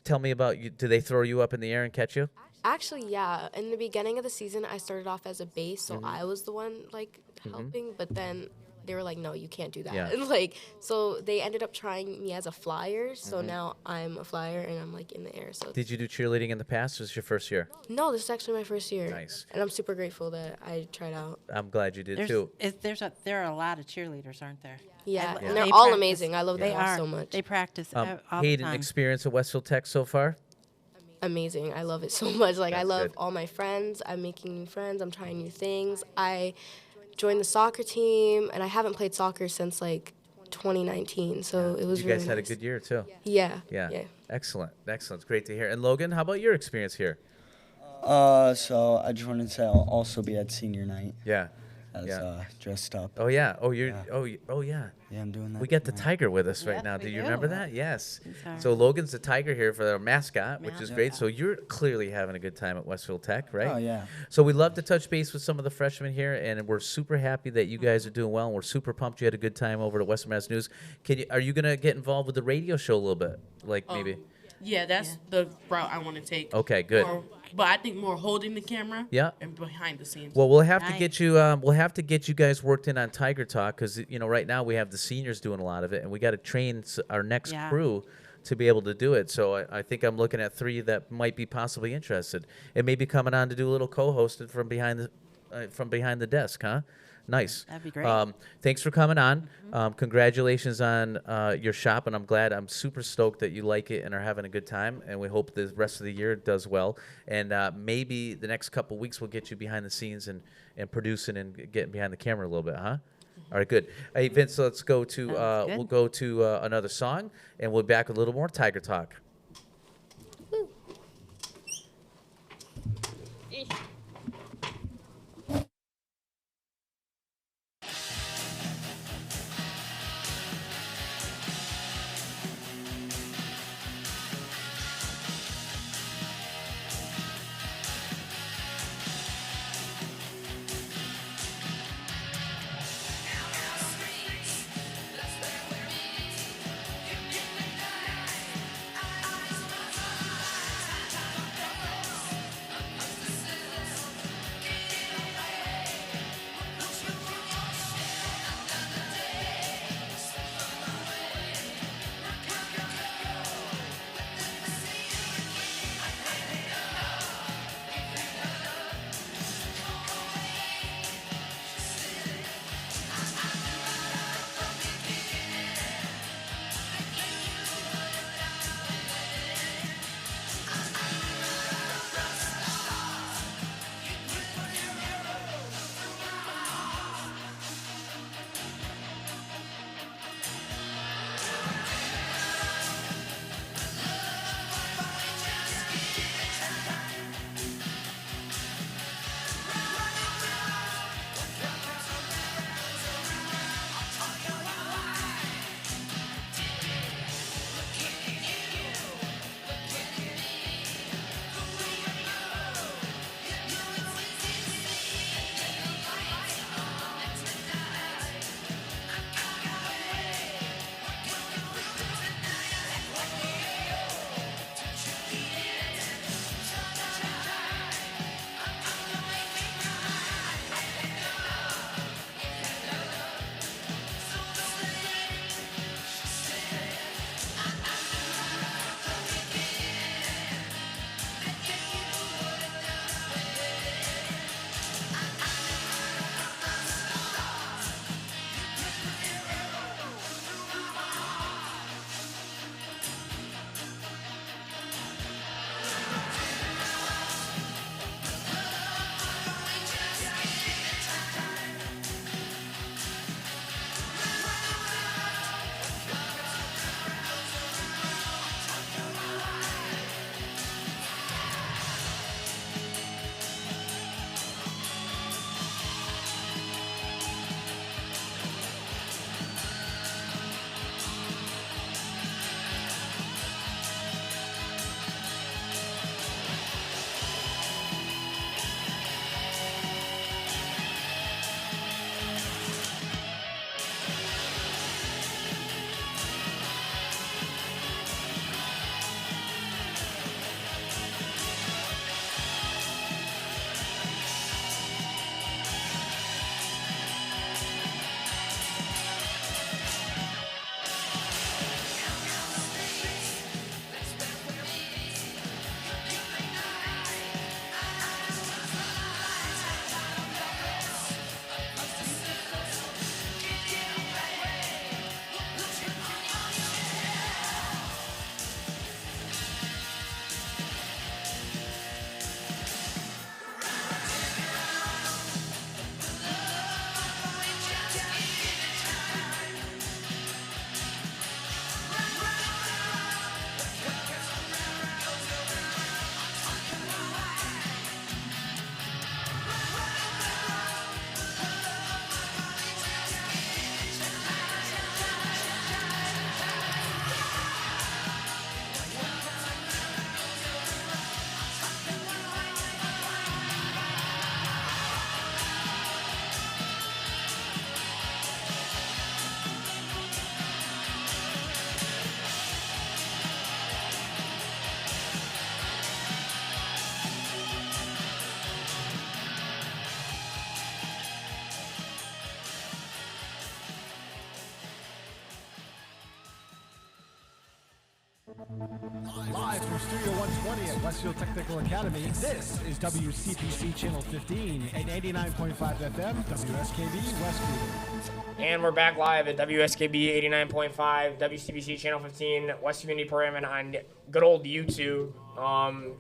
Tell me about you. Do they throw you up in the air and catch you? Actually, yeah. In the beginning of the season, I started off as a base, so Mm-hmm. I was the one like helping. But then they were like, "No, you can't do that." Yeah. Like, so they ended up trying me as a flyer. So Mm-hmm. now I'm a flyer and I'm like in the air. So Did you do cheerleading in the past? Or was this your first year? no, this is actually my first year. Nice. And I'm super grateful that I tried out. I'm glad you did There's, too. there are a lot of cheerleaders, aren't there? Yeah, And and they're they all practice- amazing. I love They them all are so much. They practice all the Hayden, time. experience at Westfield Tech so far? Amazing. I love it so much. Like, I That's love good. all my friends. I'm making new friends. I'm trying new things. I joined the soccer team, and I haven't played soccer since like 2019. So it was You really guys had a nice. good year too. Yeah. Yeah. Excellent. Excellent. It's great to hear. And Logan, how about your experience here? So I just wanted to say I'll also be at senior night Yeah. as Yeah. dressed up. Oh yeah. Oh you're. Yeah. Oh yeah. Yeah, I'm doing that. We got the tonight. tiger with us right Yes, now. we Do you do. remember that? Yes. our- So Logan's the tiger here for our mascot, which is great. Mascot. So you're clearly having a good time at Westfield Tech, right? Oh yeah. So we love to touch base with some of the freshmen here, and we're super happy that you guys are doing well. And we're super pumped you had a good time over at Western Mass News. Are you gonna get involved with the radio show a little bit, like maybe? Yeah, that's the route I want to take. Okay, good. But I think more holding the camera. Yeah. And behind the scenes. Well, we'll have to get you. We'll have to get you guys worked in on Tiger Talk because right now we have the seniors doing a lot of it, and we got to train our next crew to be able to do it. So I think I'm looking at 3 that might be possibly interested, and maybe coming on to do a little co-hosted from behind the desk, huh? Nice. That'd be great. Thanks for coming on. Congratulations on your shop, and I'm super stoked that you like it and are having a good time, and we hope the rest of the year does well. And maybe the next couple weeks we'll get you behind the scenes and producing and getting behind the camera a little bit, huh? All right, good. Hey, Vince, let's go to, we'll go to another song, and we'll be back with a little more Tiger Talk. Studio 120 at Westfield Technical Academy, this is WCPC Channel 15 and 89.5 FM, WSKV Westfield. And we're back live at WSKB 89.5, WCBC Channel 15, West Community Programming on good old YouTube,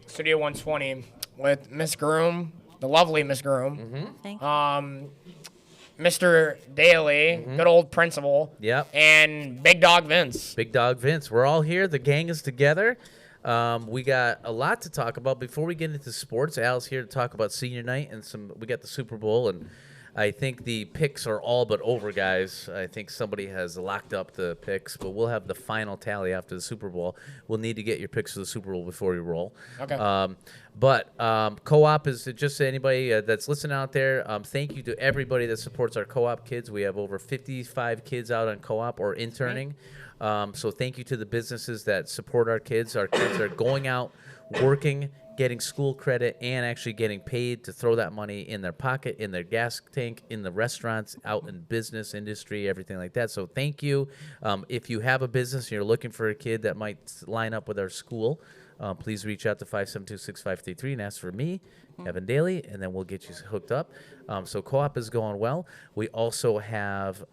Studio 120, with Miss Groom, the lovely Miss Groom. Thank you. Mr. Daly, good old principal. Yep. And Big Dog Vince. Big Dog Vince. We're all here. The gang is together. We got a lot to talk about. Before we get into sports, Al's here to talk about senior night and we got the Super Bowl, and I think the picks are all but over, guys. I think somebody has locked up the picks, but we'll have the final tally after the Super Bowl. We'll need to get your picks for the Super Bowl before you roll. Okay. Co-op is just anybody that's listening out there. Thank you to everybody that supports our co-op kids. We have over 55 kids out on co-op or interning. So thank you to the businesses that support our kids. Our kids are going out, working, getting school credit, and actually getting paid to throw that money in their pocket, in their gas tank, in the restaurants, out in business, industry, everything like that. So thank you. If you have a business and you're looking for a kid that might line up with our school, please reach out to 572-6533 and ask for me, Evan Daly, and then we'll get you hooked up. So co-op is going well. We also have...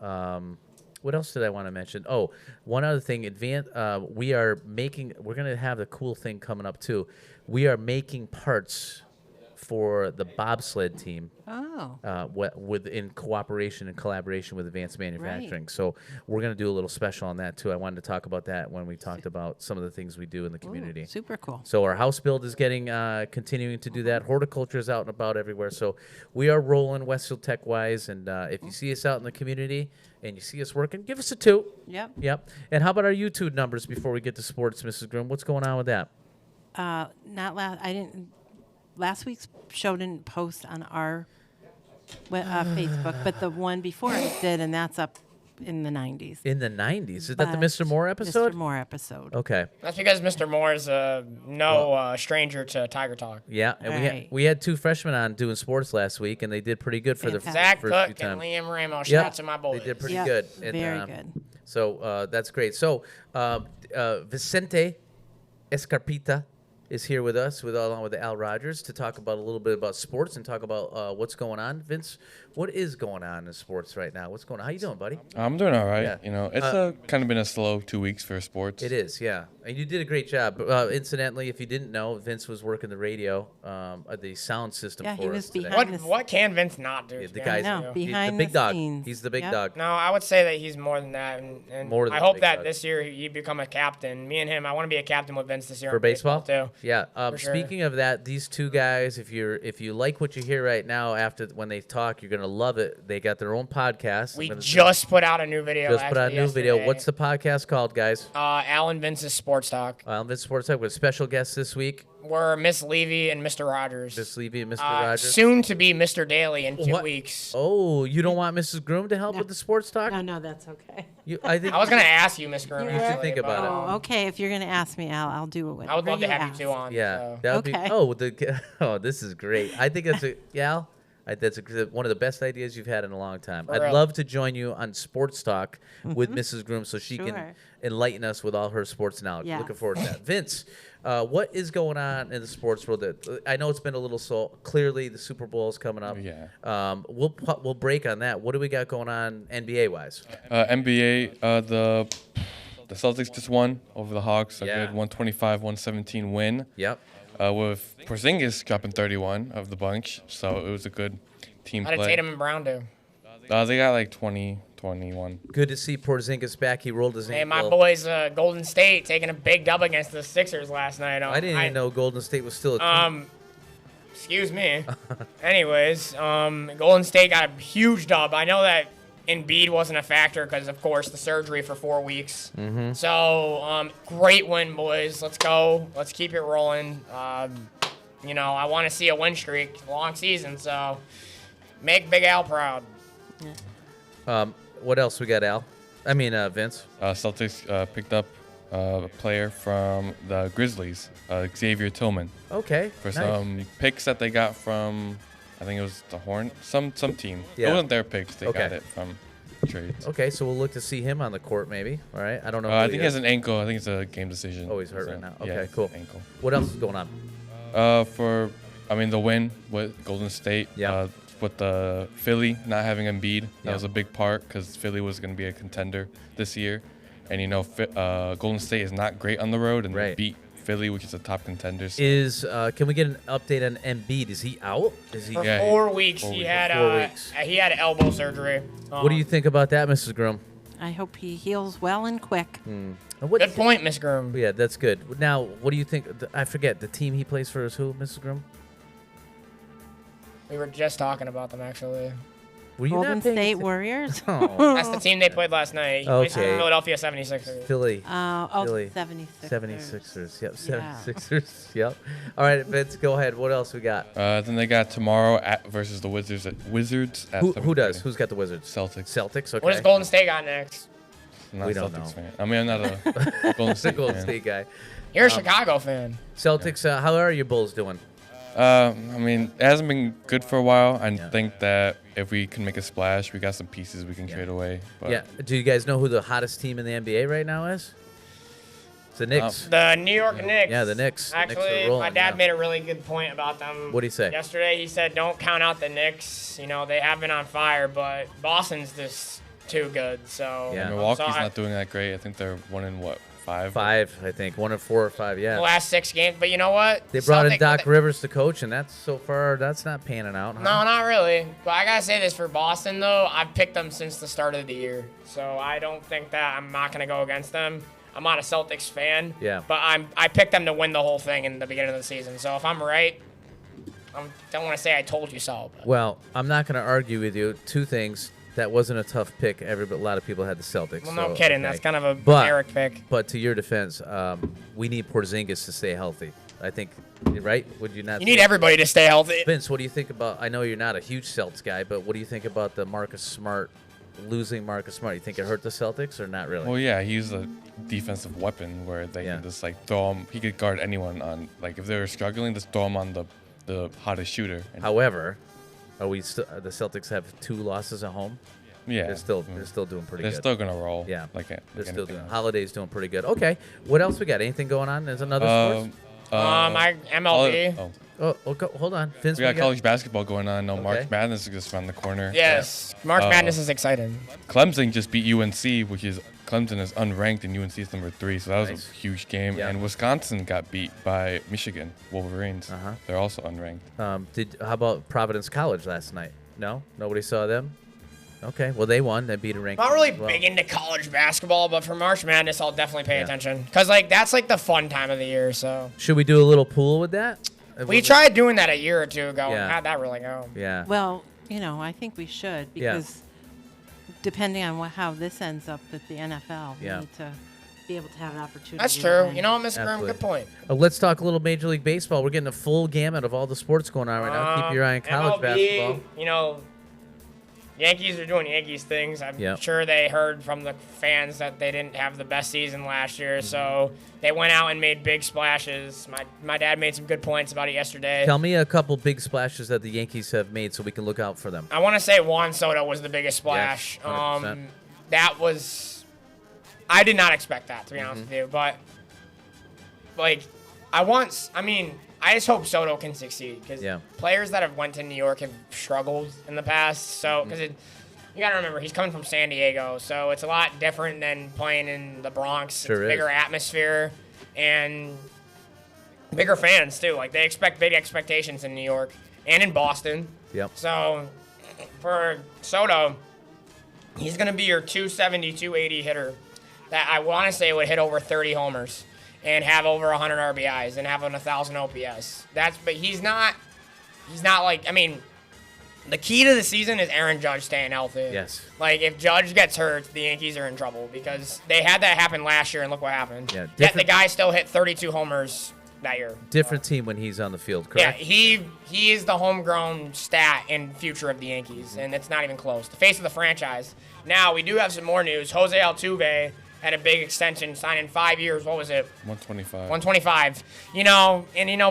what else did I want to mention? Oh, one other thing. We're going to have the cool thing coming up, too. We are making parts for the bobsled team. In cooperation and collaboration with Advanced Manufacturing. Right. So we're going to do a little special on that, too. I wanted to talk about that when we talked about some of the things we do in the community. Super cool. So our house build is continuing to do that. Horticulture is out and about everywhere. So we are rolling Westfield Tech-wise, and if you see us out in the community and you see us working, give us a toot. Yep. And how about our YouTube numbers before we get to sports, Mrs. Groom? What's going on with that? Last week's show didn't post on our Facebook, but the one before it did, and that's up in the 90s. In the 90s? Is that the Mr. Moore episode? Mr. Moore episode. Okay. That's because Mr. Moore is no stranger to Tiger Talk. Yeah, and we had two freshmen on doing sports last week, and they did pretty good for the first Zach few Cook times. and Liam Ramos. Shout out to my boys. They did pretty good. And, very good. So that's great. So Vicente Escarpita is here with us, along with Al Rogers, to talk about a little bit about sports and talk about what's going on. Vince, what is going on in sports right now? What's going on? How you doing, buddy? I'm doing all right. Yeah. You know, it's kind of been a slow 2 weeks for sports. It is, yeah. And you did a great job. Incidentally, if you didn't know, Vince was working the radio, the sound system for us. Yeah, he was today. behind What can Vince not do? Yeah, the guy's behind the big dog. scenes. He's the big Yep. dog. No, I would say that he's more than that, and More than I a hope big that dog. this year you become a captain. Me and him, I want to be a captain with Vince this year For in baseball too. Yeah. For sure. Speaking of that, these two guys, if you like what you hear right now, when they talk, you're gonna love it. They got their own podcast. We just put out a new video. Just put out a new video. What's the podcast called, guys? Alan Vince's Sports Talk. Alan Vince's Sports Talk with special guests this week. We're Miss Levy and Mr. Rogers. Miss Levy and Mr. Rogers. Soon to be Mr. Daly in 2 weeks. Oh, you don't want Mrs. Groom to help with the sports talk? No, that's okay. I was going to ask you, Miss Groom. You should think about it. Oh, okay. If you're going to ask me, Al, I'll do it. I would love to have ask. you two on. Yeah, so. that would Okay. be. This is great. I think that's that's one of the best ideas you've had in a long time. For I'd real. love to join you on Sports Talk with Mrs. Groom so she can enlighten us with all her sports knowledge. Yes. Looking forward to that. Vince, what is going on in the sports world? I know it's been a little slow. Clearly, the Super Bowl is coming up. Yeah. We'll break on that. What do we got going on NBA wise? NBA, the Celtics just won over the Hawks. A Yeah. good 125-117 win. Yep. With Porzingis dropping 31 of the bunch, so it was a good team How did play. Tatum and Brown do? They got like 20, 21. Good to see Porzingis back. He rolled his ankle. Hey, my boys, Golden State, taking a big dub against the Sixers last night. I didn't even know Golden State was still a team. Excuse me. Anyways, Golden State got a huge dub. I know that Embiid wasn't a factor because, of course, the surgery for 4 weeks. Mm-hmm. So, great win, boys. Let's go. Let's keep it rolling. I want to see a win streak, long season. So, make Big Al proud. What else we got, Al? I mean, Vince. Celtics picked up a player from the Grizzlies, Xavier Tillman. Okay. For nice. some picks that they got from, I think it was the Horn, some team. Yeah. It wasn't their picks. They Okay. got it from trades. Okay, so we'll look to see him on the court maybe. All right. I don't know. I think he has an ankle. I think it's a game decision. Oh, he's hurt So, right now. yeah, Okay, it's cool. Ankle. What else is going on? The win with Golden State. Yeah. With the Philly not having Embiid, that Yeah. was a big part because Philly was going to be a contender this year, and Golden State is not great on the road, and they beat Philly, which is a top contender. So. Can we get an update on Embiid? Is he out? Is he For 4 weeks, he had 4 weeks. he had elbow surgery. What do you think about that, Mrs. Groom? I hope he heals well and quick. Good point, Miss Groom. Yeah, that's good. Now, what do you think? I forget the team he plays for is who, Mrs. Groom? We were just talking about them actually. Were you Golden not paying State atten- Warriors. Oh. That's the team they played last night. He plays for the Okay. Philadelphia 76ers. Philly. Philly. 76ers. Yep, Yeah. 76ers. Yep. All right, Vince, go ahead. What else we got? Then they got tomorrow versus the Wizards. Wizards. At Who does? 7:30. Who's got the Wizards? Celtics. Celtics. Okay. What does Golden State got next? I'm not We a don't Celtics know. fan. I mean, I'm not a Golden State Golden fan. State guy. You're a Chicago fan. Celtics. How are your Bulls doing? I mean, it hasn't been good for a while. I think that if we can make a splash, we got some pieces we can trade away. But Yeah. Do you guys know who the hottest team in the NBA right now is? It's the Knicks. The New York Knicks. Yeah, the Knicks. The Knicks are Actually, rolling, my dad yeah. made a really good point about them. What'd he say? Yesterday, he said, don't count out the Knicks. You know, they have been on fire, but Boston's just too good. So Yeah. Milwaukee's so not doing that great. I think they're 5? Five, I think. 1 or 4 or 5. Yeah. the last 6 games. But you know what? They brought in Celtic- Doc Rivers to coach, and that's so far that's not panning out. Huh? No, not really. But I gotta say this for Boston though. I've picked them since the start of the year, so I don't think that I'm not gonna go against them. I'm not a Celtics fan. Yeah. But I picked them to win the whole thing in the beginning of the season. So if I'm right, I don't want to say I told you so. But. Well, I'm not going to argue with you. 2 things. That wasn't a tough pick. A lot of people had the Celtics. Well, no so, kidding. okay. That's kind of a But- generic pick. But to your defense, we need Porzingis to stay healthy. I think, right? Would you not? You need everybody to stay healthy. Vince, what do you think about? I know you're not a huge Celtics guy, but what do you think about the Marcus Smart losing Marcus Smart? You think it hurt the Celtics or not really? Well, yeah, he's a defensive weapon where they can just throw him. He could guard anyone on if they were struggling, just throw him on the hottest shooter. And However, are we the Celtics have 2 losses at home? Yeah, they're still doing pretty They're good. still gonna roll. Yeah, they're still anything doing. else. Holiday's doing pretty good. Okay, what else we got? Anything going on? There's another sports. MLB. Hold on. Vince, We what got you college basketball going on. No, Okay. March Madness is just around the corner. Yes, March Madness is exciting. Clemson just beat UNC, which is Clemson is unranked and UNC is number 3, so that was Nice. a huge game. Yeah. And Wisconsin got beat by Michigan Wolverines. They're also unranked. How about Providence College last night? No, nobody saw them. Okay, well they won. They beat a ranked. Not really as well. big into college basketball, but for March Madness, I'll definitely pay Yeah. attention because that's the fun time of the year. So Should we do a little pool with that? we tried doing that a year or 2 ago. Yeah. And how'd that really go? Yeah. Well, I think we should Yeah. because depending on how this ends up with the NFL, we Yeah. need to be able to have an opportunity. That's to true. win. You know what, Miss Grimm? Absolutely. Good point. Let's talk a little Major League Baseball. We're getting a full gamut of all the sports going on right now. Keep your eye on college MLB, basketball. Yankees are doing Yankees things. I'm Yep. sure they heard from the fans that they didn't have the best season last year, so they went out and made big splashes. My dad made some good points about it yesterday. Tell me a couple big splashes that the Yankees have made so we can look out for them. I want to say Juan Soto was the biggest splash. Yes, 100%. That was. I did not expect that, to be honest with you, but I just hope Soto can succeed because players that have went to New York have struggled in the past. So because you got to remember he's coming from San Diego, so it's a lot different than playing in the Bronx. Sure it's a is. bigger atmosphere and bigger fans too. Like they expect big expectations in New York and in Boston. Yep. So for Soto, he's going to be your 270, 280 hitter that I want to say would hit over 30 homers and have over 100 RBIs and have 1,000 OPS. But he's not the key to the season is Aaron Judge staying healthy. Yes. Like if Judge gets hurt, the Yankees are in trouble because they had that happen last year and look what happened. Yeah, Yet the guy still hit 32 homers that year. Different team when he's on the field, Yeah, correct? he is the homegrown stat and future of the Yankees, and it's not even close. The face of the franchise. Now, we do have some more news. Jose Altuve had a big extension, signing 5 years. What was it? 125. 125.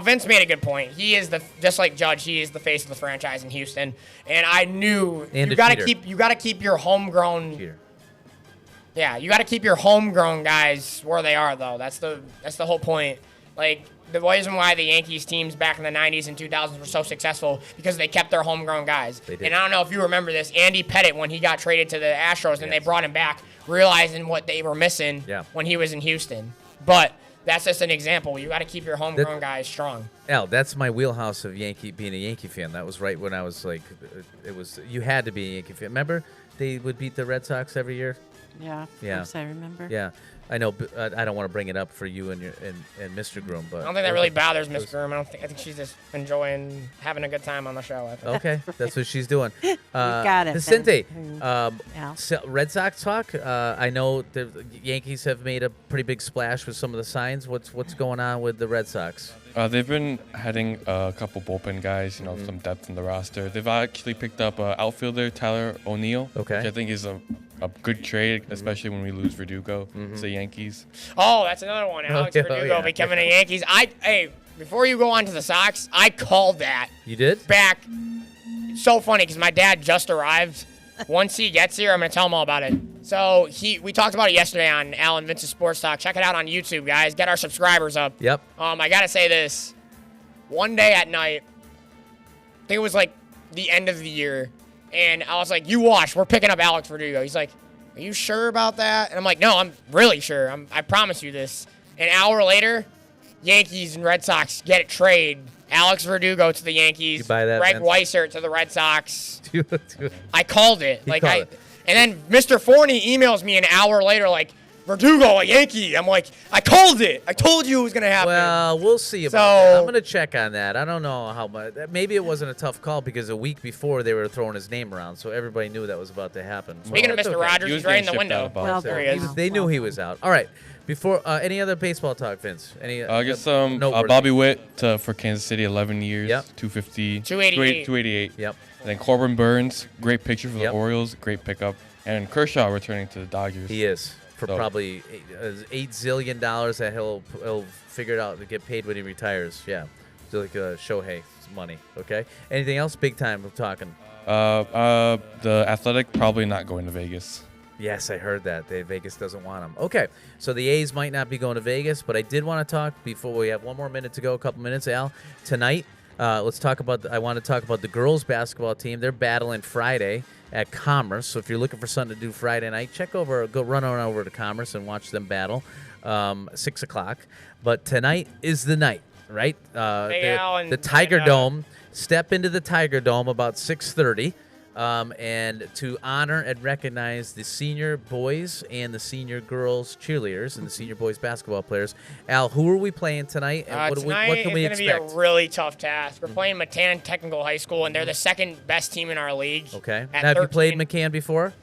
Vince made a good point. He is just like Judge. He is the face of the franchise in Houston, and I knew you got to keep your homegrown. Cheater. Yeah, you got to keep your homegrown guys where they are, though. That's the whole point. Like, the reason why the Yankees teams back in the 90s and 2000s were so successful because they kept their homegrown guys. They did. And I don't know if you remember this, Andy Pettitte, when he got traded to the Astros and they brought him back, realizing what they were missing when he was in Houston. But that's just an example. You got to keep your homegrown guys strong. Al, that's my wheelhouse of being a Yankee fan. That was right when I was like, you had to be a Yankee fan. Remember, they would beat the Red Sox every year. Yeah, of course I remember. Yeah, I know. But I don't want to bring it up for you and Mr. Groom, but I don't think that really bothers Miss Groom. I think she's just enjoying having a good time on the show. I think. Okay, that's what she's doing. Got it, Vicente, Yeah. Red Sox talk. I know the Yankees have made a pretty big splash with some of the signs. What's going on with the Red Sox? They've been heading a couple bullpen guys, some depth in the roster. They've actually picked up outfielder Tyler O'Neill, which I think is a good trade, especially when we lose Verdugo to the Yankees. Oh, that's another one. Alex Verdugo becoming a Yankees. Before you go on to the Sox, I called that. You did? Back. It's so funny because my dad just arrived. Once he gets here, I'm going to tell him all about it. So we talked about it yesterday on Alan Vince's Sports Talk. Check it out on YouTube, guys. Get our subscribers up. Yep. I got to say this. One day at night, I think it was like the end of the year, and I was like, you watch. We're picking up Alex Verdugo. He's like, are you sure about that? And I'm like, no, I'm really sure. I promise you this. An hour later, Yankees and Red Sox get a trade. Alex Verdugo to the Yankees. You buy that, Greg Vince? Weissert to the Red Sox. Dude. I called it. He called it. And then Mr. Forney emails me an hour later like, Verdugo, a Yankee. I'm like, I called it. I told you it was going to happen. Well, we'll see about that. I'm going to check on that. I don't know how much. Maybe it wasn't a tough call because a week before they were throwing his name around, so everybody knew that was about to happen. Speaking of Mr. Rogers, he's right in the window. Well, there he is. They knew he was out. All right. Before any other baseball talk, Vince? I guess noteworthy? Bobby Witt for Kansas City, 11 years, Yep. 250, 288. 288. Yep. And then Corbin Burns, great picture for the Yep. Orioles, great pickup. And Kershaw returning to the Dodgers. He is for So- probably $8 zillion that he'll figure it out to get paid when he retires. Yeah, so like Shohei money. Okay. Anything else? Big time. We're talking. The Athletic probably not going to Vegas. Yes, I heard that. Vegas doesn't want him. Okay, so the A's might not be going to Vegas, but I did want to talk before we have one more minute to go, a couple minutes, Al. Tonight, let's talk about. I want to talk about the girls' basketball team. They're battling Friday at Commerce. So if you're looking for something to do Friday night, run on over to Commerce and watch them battle. 6 o'clock. But tonight is the night, right? The Tiger Dome. Step into the Tiger Dome about 6:30. And to honor and recognize the senior boys and the senior girls cheerleaders and the senior boys basketball players. Al, who are we playing tonight? And what can we it's expect? going to be a really tough task. We're playing McCann Technical High School, and they're the second best team in our league. Okay. at Now, have you 13. played McCann before?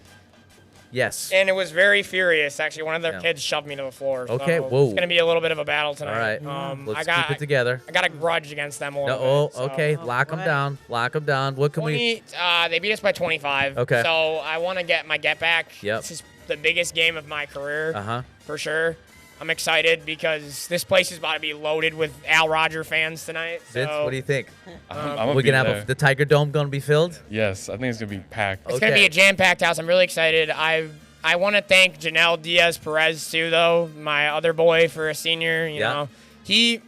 Yes. And it was very furious, actually. One of their kids shoved me to the floor. Okay, so whoa. It's going to be a little bit of a battle tonight. All right. Let's keep it together. I got a grudge against them a little No, bit. so. okay. Lock them down. Lock them down. What can we? They beat us by 25. Okay. So I want to get my get back. Yep. This is the biggest game of my career. Uh-huh. For sure. I'm excited because this place is about to be loaded with Al Roger fans tonight. Vince, so what do you think? I'm We're be gonna there. have the Tiger Dome going to be filled. Yes, I think it's gonna be packed. It's going to be a jam-packed house. I'm really excited. I want to thank Janelle Diaz-Perez, too, though, my other boy for a senior. You know, he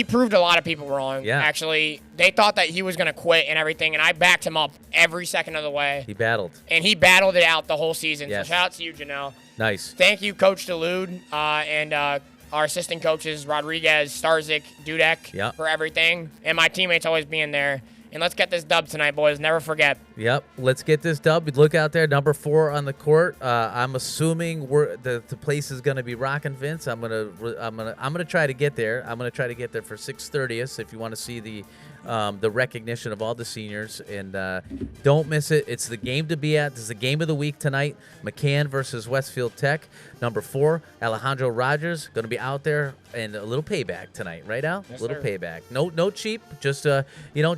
proved a lot of people wrong, actually. They thought that he was going to quit and everything, and I backed him up every second of the way. He battled. And he battled it out the whole season. Yes. So shout out to you, Janelle. Nice. Thank you, Coach Delude, and our assistant coaches, Rodriguez, Starzik, Dudek, for everything. And my teammates always being there. And let's get this dub tonight, boys. Never forget. Yep, let's get this dub. Look out there, number 4 on the court. I'm assuming the place is gonna be rocking, Vince. I'm gonna try to get there. I'm gonna try to get there for 6:30. If you want to see the recognition of all the seniors, and don't miss it. It's the game to be at. This is the game of the week tonight. McCann versus Westfield Tech. Number 4, Alejandro Rogers, going to be out there, and a little payback tonight, right, Al? Yes, little sir. payback. No cheap. Just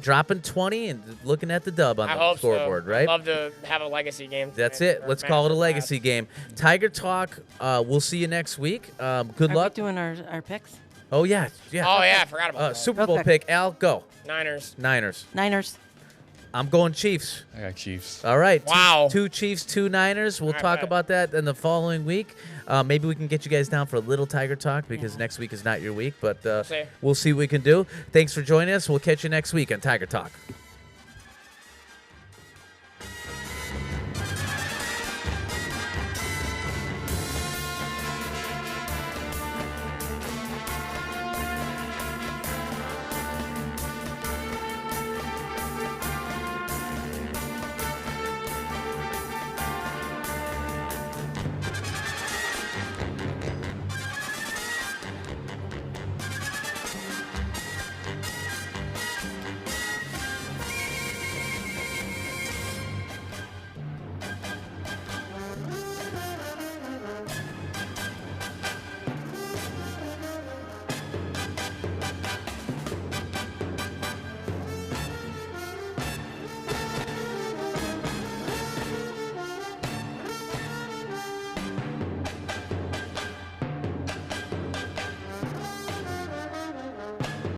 dropping 20 and looking at the dub on I the hope scoreboard, so right? I'd love to have a legacy game. That's it. Let's call it a legacy game. Tiger Talk. We'll see you next week. Good Are luck. we doing our picks? Oh yeah, yeah. Oh yeah, I forgot about that. Super Bowl Okay. pick. Al, go. Niners. Niners. I'm going Chiefs. I got Chiefs. All right. Wow. Two Chiefs, 2 Niners. We'll I talk bet. about that in the following week. Maybe we can get you guys down for a little Tiger Talk because next week is not your week, but see. we'll see what we can do. Thanks for joining us. We'll catch you next week on Tiger Talk.